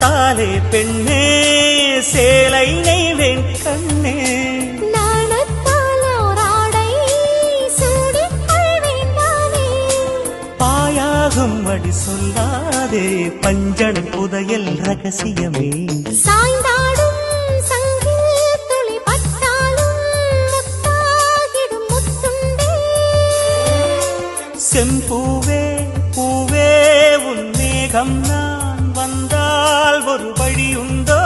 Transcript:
தாலே பெண்ணே சேலை நெய்வேன் கண்ணே பாயாகும் அடி சொல்லாதே பஞ்சனை புதையல் ரகசியமே சாய்ந்தாடும் சங்கில் துளி பட்டாலும் முத்தாகிடும் முத்துண்டே செம்பூவே பூவே உன் மேகம் நான் வந்தால் ஒரு வழி உண்டோ